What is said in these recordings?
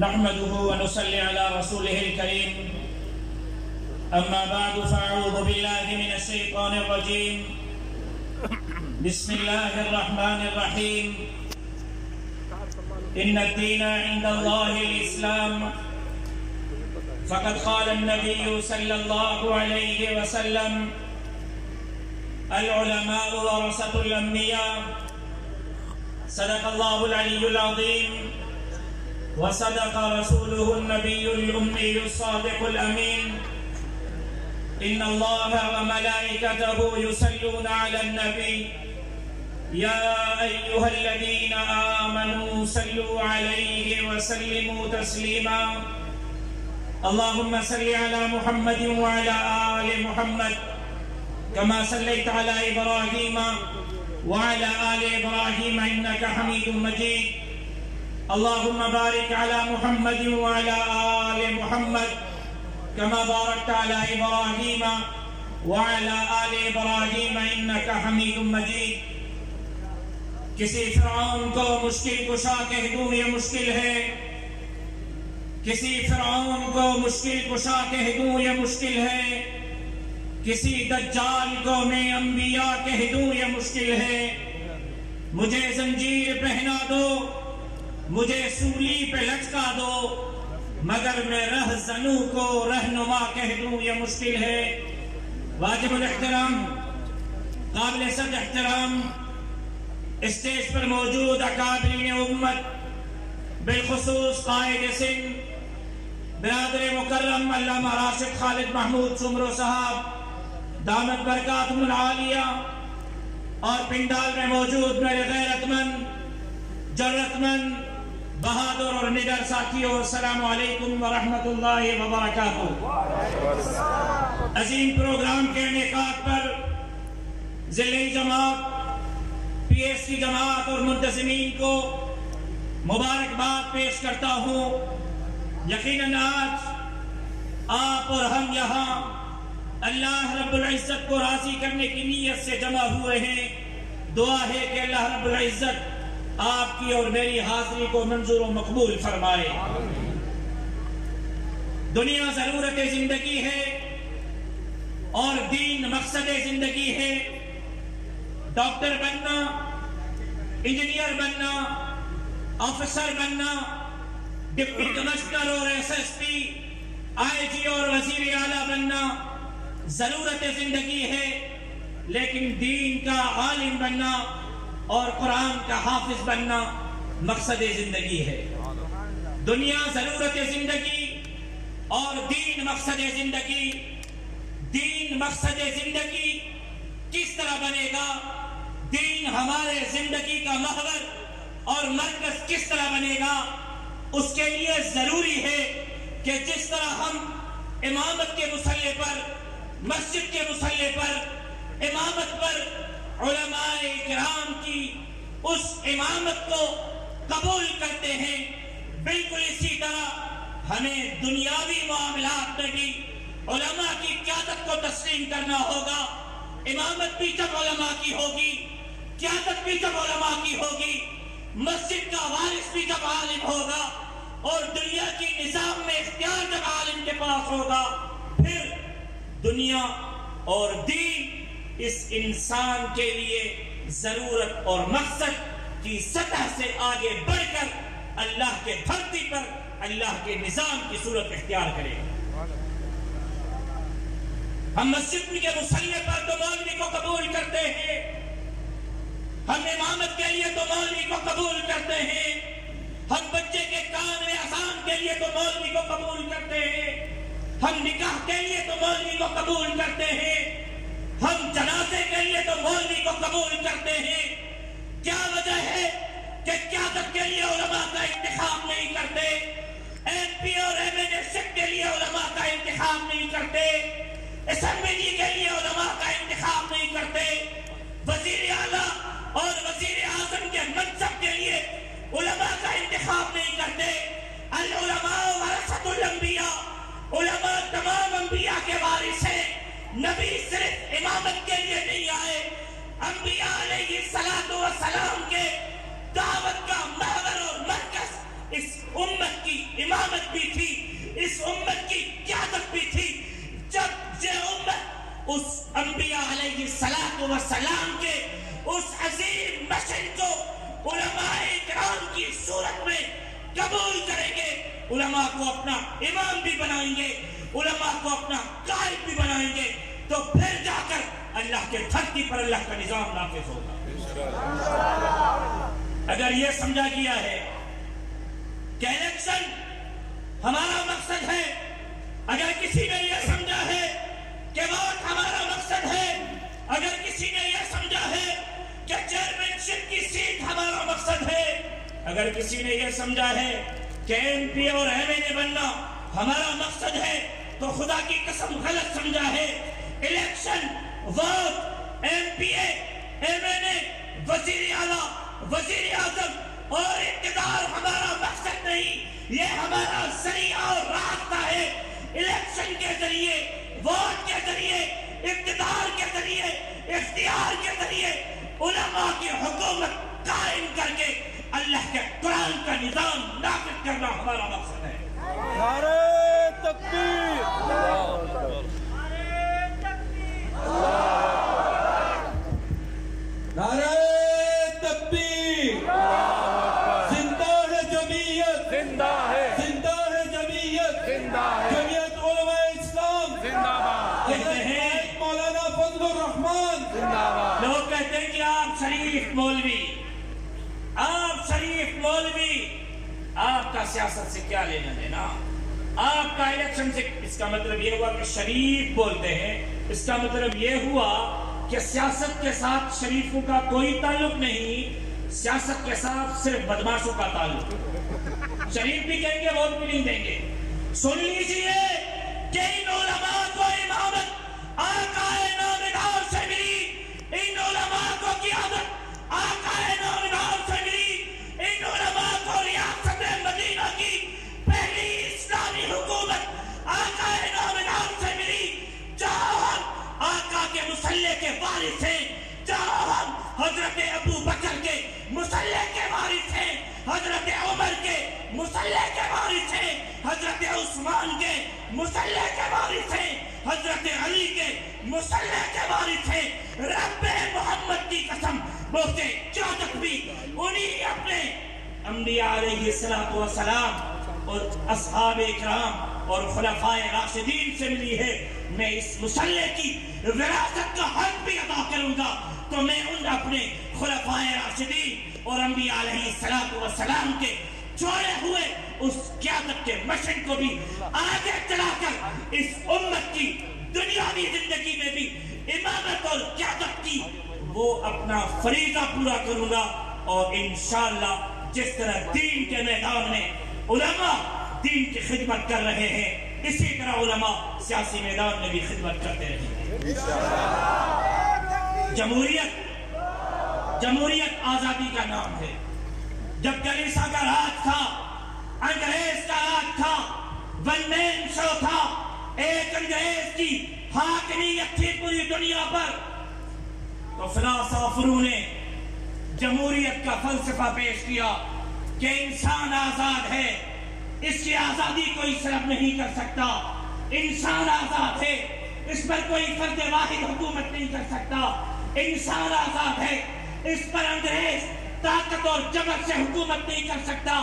نحمده ونصلي على رسوله الكريم أما بعد فأعوذ بالله من الشيطان الرجيم بسم الله الرحمن الرحيم إن الدين عند الله الإسلام فقد قال النبي صلى الله عليه وسلم العلماء ورثة الأنبياء صدق الله العلي العظيم وصدق رسوله النبي الأمي الصادق الأمين إن الله وملائكته يصلون على النبي يا أيها الذين آمنوا صلوا عليه وسلموا تسليما اللهم صل على محمد وعلى آل محمد كما صليت على إبراهيم وعلى آل إبراهيم إنك حميد مجيد اللهم بارك على محمد وعلى آل محمد كما باركت على إبراهيم وعلى آل إبراهيم إنك حميد مجيد کسی فرعون کو مشکل کشا کہہ دوں یہ مشکل ہے، کسی فرعون کو مشکل کشا کہہ دوں یہ مشکل ہے، کسی دجال کو میں انبیاء کہہ دوں یہ مشکل ہے، مجھے زنجیر پہنا دو، مجھے سولی پہ لٹکا دو، مگر میں رہزنوں کو رہنما کہہ دوں یہ مشکل ہے۔ واجب الاحترام، قابل صد احترام اسٹیج پر موجود اکابرین امت، بالخصوص قائد سندھ برادر مکرم علامہ راشد خالد محمود سمرو صاحب دامت برکاتہم العالیہ، اور پنڈال میں موجود میرے غیرت مند، جرت مند، بہادر اور نڈر ساتھیوں، السلام علیکم ورحمۃ اللہ وبرکاتہ۔ عظیم پروگرام کے انعقاد پر ضلعی جماعت، پی ایس کی جماعت اور منتظمین کو مبارکباد پیش کرتا ہوں۔ یقیناً آج آپ اور ہم یہاں اللہ رب العزت کو راضی کرنے کی نیت سے جمع ہوئے ہیں۔ دعا ہے کہ اللہ رب العزت آپ کی اور میری حاضری کو منظور و مقبول فرمائے۔ دنیا ضرورت زندگی ہے اور دین مقصد زندگی ہے۔ ڈاکٹر بننا، انجینئر بننا، آفیسر بننا، ڈپٹی کمشنر اور ایس ایس پی، آئی جی اور وزیر اعلیٰ بننا ضرورت زندگی ہے، لیکن دین کا عالم بننا اور قرآن کا حافظ بننا مقصد زندگی ہے۔ دنیا ضرورت زندگی اور دین مقصد زندگی۔ دین مقصد زندگی کس طرح بنے گا؟ دین ہمارے زندگی کا محور اور مرکز کس طرح بنے گا؟ اس کے لیے ضروری ہے کہ جس طرح ہم امامت کے مسئلے پر، مسجد کے مسئلے پر، امامت پر علماء کرام کی اس امامت کو قبول کرتے ہیں، بالکل اسی طرح ہمیں دنیاوی معاملات میں بھی علماء کی قیادت کو تسلیم کرنا ہوگا۔ امامت بھی جب علماء کی ہوگی، قیادت بھی جب علماء کی ہوگی، مسجد کا وارث بھی جب عالم ہوگا، اور دنیا کی نظام میں اختیار جب عالم کے پاس ہوگا، پھر دنیا اور دین اس انسان کے لیے ضرورت اور مقصد کی سطح سے آگے بڑھ کر اللہ کے دھرتی پر اللہ کے نظام کی صورت اختیار کرے۔ ہم مسجد کے مسئلے پر تو مولوی کو قبول کرتے ہیں، ہم امامت کے لیے تو مولوی کو قبول کرتے ہیں، ہم بچے کے کان میں اذان کے لیے تو مولوی کو قبول کرتے ہیں، ہم نکاح کے لیے تو مولوی کو قبول کرتے ہیں، ہم جنازے کے لیے تو مولوی کو قبول کرتے ہیں۔ کیا وجہ ہے کہ قیادت کے لیے علماء کا انتخاب نہیں کرتے، ایم پی اور ایم این اے سیٹ کے لیے علماء کا انتخاب نہیں کرتے، اسمبلی کے لیے علماء کا انتخاب نہیں کرتے، وزیر اعلیٰ اور وزیر اعظم کے منصب کے لیے علماء کا انتخاب نہیں کرتے۔ العلماء ورثۃ الانبیاء، علماء تمام انبیاء کے وارث ہیں۔ نبی صرف امامت کے لیے نہیں آئے، انبیاء علیہ السلام کے دعوت کا محور اور مرکز اس امت کی امامت بھی تھی، اس امت کی قیادت بھی تھی. جب یہ امت اس انبیاء علیہ السلام کے اس عظیم مشن کو علماء کرام کی صورت میں قبول کریں گے، علماء کو اپنا امام بھی بنائیں گے، علماء کو اپنا قائد بھی بنائیں گے، تو پھر جا کر اللہ کے دھرتی پر اللہ کا نظام نافذ ہوگا. اگر یہ سمجھا گیا ہے کہ الیکشن ہمارا مقصد ہے، اگر کسی نے یہ سمجھا ہے کہ ووٹ ہمارا مقصد ہے، اگر کسی نے یہ سمجھا ہے کہ چیئرمین شپ کی سیٹ ہمارا مقصد ہے، اگر کسی نے یہ سمجھا ہے کہ ایم پی اور ایم این اے بننا ہمارا مقصد ہے، تو خدا کی قسم غلط سمجھا ہے. الیکشن، ووٹ، ایم پی اے، ایم این اے، وزیر اعلیٰ، وزیر اعظم اور اقتدار ہمارا مقصد نہیں، یہ ہمارا ذریعہ اور راستہ ہے. الیکشن کے ذریعے، ووٹ کے ذریعے، اقتدار کے ذریعے، اختیار کے ذریعے علماء کی حکومت قائم کر کے اللہ کے قرآن کا نظام نافذ کرنا ہمارا مقصد ہے. نعرہ تکبیر، نعرہ تکبیر، زندہ ہے جمعیت، زندہ ہے، زندہ ہے جمعیت، زندہ ہے، جمعیت علماء اسلام زندہ باد، کہتے ہیں مولانا فضل الرحمان زندہ باد. لوگ کہتے ہیں کہ آپ شریف مولوی، آپ شریف مولوی، آپ کا سیاست سے کیا لینا دینا، آپ کا الیکشن سے. اس کا مطلب یہ ہوا کہ شریف بولتے ہیں، اس کا مطلب یہ ہوا کہ سیاست کے ساتھ شریفوں کا کوئی تعلق نہیں، سیاست کے ساتھ صرف بدماشوں کا تعلق. شریف بھی کہیں گے، ووٹ بھی نہیں دیں گے. سن لیجئے کہ ان علماء کو امامت آقا نامدار سے ملی، ان علماء کو قیادت آقا نامدار سے ملی، ان علماء کو ریاست مدینہ کی پہلی اسلامی حکومت آقا نامدار سے ملی. جہاں ہم آقا کے مسلح کے وارث ہیں، جہاں ہم حضرت ابو بکر کے مسلح کے وارث ہیں، حضرت عمر کے مسلح کے وارث ہیں، حضرت عثمان کے مسلح کے وارث ہیں، حضرت علی کے مسلح کے وارث ہیں. رب محمد کی قسم، بہتے قیادت بھی انہی اپنے انبیاء علیہ السلام اور اصحاب اکرام اور خلفائے راشدین سے ملی ہے. میں اس مسلح کی وراثت کا حق بھی ادا کروں گا، تو میں ان اپنے خلفائے راشدین اور انبیاء علیہ السلام کے چھوڑے ہوئے اس قیادت کے مشن کو بھی آگے چلا کر اس امت کی دنیاوی زندگی میں بھی امامت اور قیادت کی وہ اپنا فریضہ پورا کروں گا. اور انشاءاللہ جس طرح دین کے میدان میں علماء دین کی خدمت کر رہے ہیں، اسی طرح علماء سیاسی میدان میں بھی خدمت کرتے رہیں گے. جمہوریت آزادی کا نام ہے. جب کلیسا کا راج تھا، انگریز کا راج تھا، ون مین شو تھا، ایک انگریز کی حاکمیت تھی پوری دنیا پر، تو فلاسفروں نے جمہوریت کا فلسفہ پیش کیا کہ انسان آزاد ہے، اس کی آزادی کوئی سلب نہیں کر سکتا. انسان آزاد ہے، اس پر کوئی فرد واحد حکومت نہیں کر سکتا. انسان آزاد ہے، اس پر انگریز طاقت اور جبر سے حکومت نہیں کر سکتا.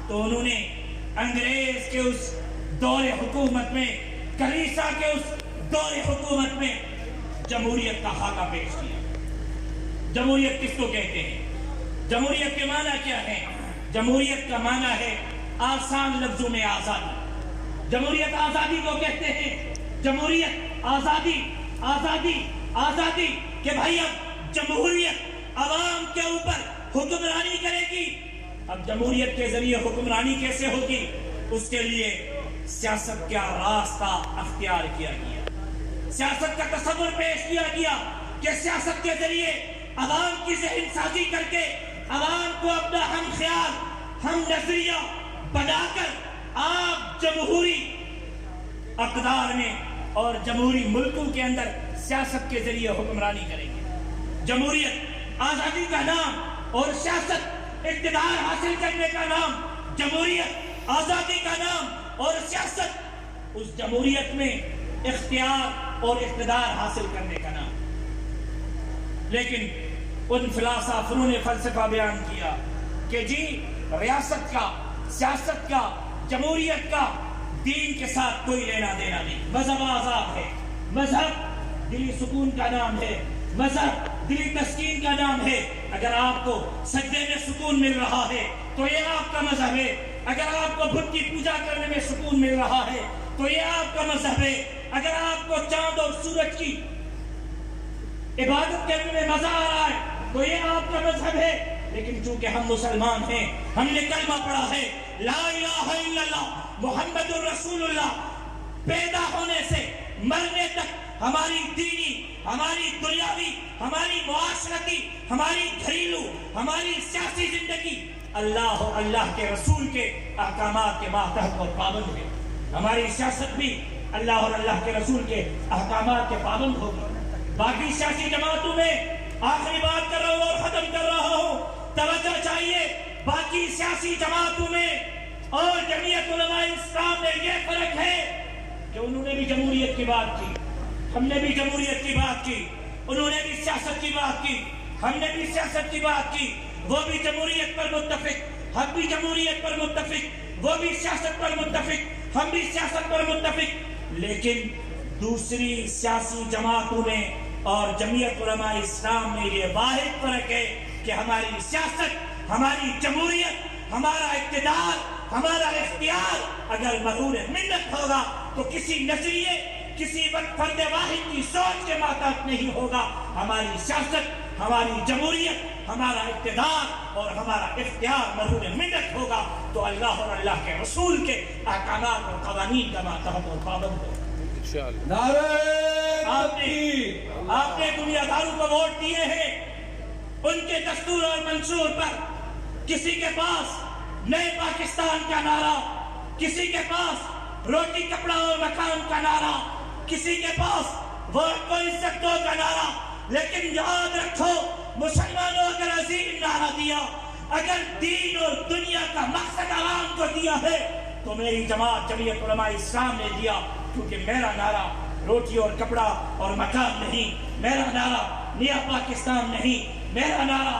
تو انہوں نے انگریز کے اس دور حکومت میں، کلیسا کے اس دور حکومت میں جمہوریت کا خاکہ پیش کیا. جمہوریت کس کو کہتے ہیں؟ جمہوریت کے معنی کیا ہے؟ جمہوریت کا معنی ہے آسان لفظوں میں آزادی. جمہوریت آزادی کو کہتے ہیں. جمہوریت آزادی، آزادی، آزادی کہ بھائی اب جمہوریت عوام کے اوپر حکمرانی کرے گی. اب جمہوریت کے ذریعے حکمرانی کیسے ہوگی؟ اس کے لیے سیاست کا راستہ اختیار کیا گیا، سیاست کا تصور پیش کیا گیا کہ سیاست کے ذریعے عوام کی ذہن سازی کر کے عوام کو اپنا ہم خیال، ہم نظریہ بنا کر آپ جمہوری اقدار میں اور جمہوری ملکوں کے اندر سیاست کے ذریعے حکمرانی کریں گے. جمہوریت آزادی کا نام اور سیاست اقتدار حاصل کرنے کا نام. جمہوریت آزادی کا نام اور سیاست اس جمہوریت میں اختیار اور اقتدار حاصل کرنے کا نام. لیکن ان فلاسفروں نے فلسفہ بیان کیا کہ جی ریاست کا، سیاست کا، جمہوریت کا دین کے ساتھ کوئی لینا دینا نہیں. مذہب آزاد ہے، مذہب دلی سکون کا نام ہے، مذہب دلی تسکین کا نام ہے. اگر آپ کو سجدے میں سکون مل رہا ہے تو یہ آپ کا مذہب ہے. اگر آپ کو بت کی پوجا کرنے میں سکون مل رہا ہے تو یہ آپ کا مذہب ہے. اگر آپ کو چاند اور سورج کی عبادت کرنے میں مزہ آ رہا ہے تو یہ آپ کا مذہب ہے. لیکن چونکہ ہم مسلمان ہیں، ہم نے کلمہ پڑھا ہے لا الہ الا اللہ محمد الرسول اللہ، پیدا ہونے سے مرنے تک ہماری دینی، ہماری دنیاوی، ہماری معاشرتی، ہماری گھریلو، ہماری سیاسی زندگی اللہ اور اللہ کے رسول کے احکامات کے ماتحت اور پابند ہے. ہماری سیاست بھی اللہ اور اللہ کے رسول کے احکامات کے پابند ہوگی. باقی سیاسی جماعتوں میں آخری بات کر رہا ہوں اور ختم کر رہا ہوں، توجہ چاہیے. باقی سیاسی جماعتوں میں اور جمعیت علماء اسلام میں یہ فرق ہے کہ انہوں نے بھی جمہوریت کی بات کی، ہم نے بھی جمہوریت کی بات کی. انہوں نے بھی سیاست کی بات کی، ہم نے بھی سیاست کی بات کی. وہ بھی جمہوریت پر متفق، ہم بھی جمہوریت پر متفق. وہ بھی سیاست پر متفق، ہم بھی سیاست پر متفق. لیکن دوسری سیاسی جماعتوں میں اور جمعیت علماء اسلام میں یہ واحد فرق ہے کہ ہماری سیاست، ہماری جمہوریت، ہمارا اقتدار، ہمارا اختیار اگر مرہون منت ہوگا تو کسی نظریے، کسی فرد واحد کی سوچ کے ماتحت نہیں ہوگا. ہماری سیاست، ہماری جمہوریت، ہمارا اقتدار اور ہمارا اختیار مرہون منت ہوگا تو اللہ اور اللہ کے رسول کے احکامات اور قوانین کا ماتحت اور پابند ہوگا. نعرہ آپ نے دنیا داروں کو ووٹ دیے ہیں ان کے دستور اور منشور پر. کسی کے پاس نئے پاکستان کا نعرہ، کسی کے پاس روٹی کپڑا اور مکان کا نعرہ، کسی کے پاس ووٹ کو عزت دو کا نعرہ. لیکن یاد رکھو مسلمانوں اگر عظیم نعرہ دیا، اگر دین اور دنیا کا مقصد عوام کو دیا ہے تو میری جماعت جمعیت علماء اسلام نے دیا. کیونکہ میرا نعرہ روٹی اور کپڑا اور مکان نہیں، میرا نعرہ نیا پاکستان نہیں، میرا نعرہ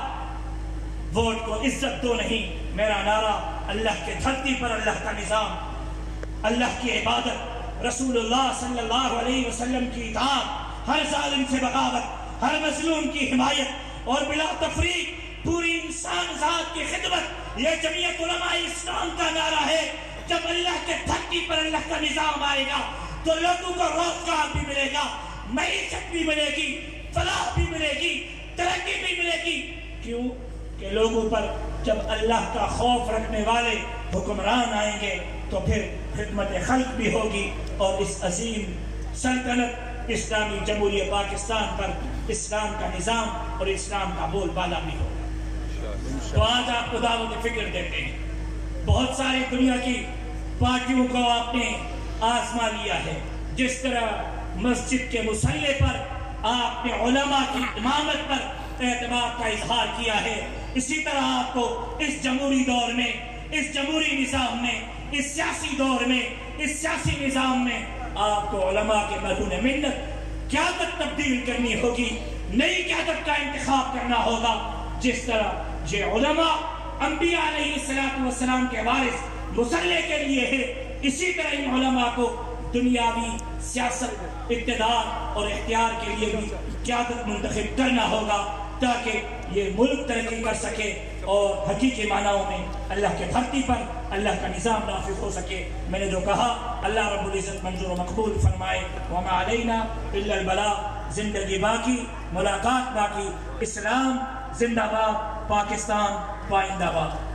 ووٹ کو عزت دو نہیں، میرا نعرہ اللہ کے دھرتی پر اللہ کا نظام، اللہ کی عبادت، رسول اللہ صلی اللہ علیہ وسلم کی اطاعت، ہر ظالم سے بغاوت، ہر مظلوم کی حمایت اور بلا تفریق پوری انسان ذات کی خدمت، یہ جمعیت علماء اسلام کا نعرہ ہے. جب اللہ کے دھرتی پر اللہ کا نظام آئے گا تو لوگوں کو روزگار بھی ملے گا، معیشت بھی ملے گی، فلاح بھی ملے گی، ترقی بھی ملے گی. کیوں کہ لوگوں پر جب اللہ کا خوف رکھنے والے حکمران آئیں گے تو پھر خدمت خلق بھی ہوگی اور اس عظیم سلطنت اسلامی جمہوریہ پاکستان پر اسلام کا نظام اور اسلام کا بول بالا بھی ہوگا. تو آج آپ کو دعوت فکر دیتے ہیں. بہت ساری دنیا کی پارٹیوں کو آپ نے آزما لیا ہے. جس طرح مسجد کے مصلی پر آپ نے علماء کی امامت پر اعتماد کا اظہار کیا ہے، اسی طرح آپ کو اس جمہوری دور میں، اس جمہوری نظام میں، اس سیاسی دور میں، اس سیاسی نظام میں آپ کو علماء کے مرہون منت قیادت تبدیل کرنی ہوگی، نئی قیادت کا انتخاب کرنا ہوگا. جس طرح یہ علماء انبیاء علیہ السلام کے وارث مصلی کے لیے ہے، اسی طرح ان علماء کو دنیاوی سیاست، اقتدار اور اختیار کے لیے بھی قیادت منتخب کرنا ہوگا تاکہ یہ ملک ترقی کر سکے اور حقیقی معنوں میں اللہ کے دھرتی پر اللہ کا نظام نافذ ہو سکے. میں نے جو کہا اللہ رب العزت منظور و مقبول فرمائے. وما علینا الا البلاغ. زندگی باقی، ملاقات باقی. اسلام زندہ باد، پاکستان پائندہ باد.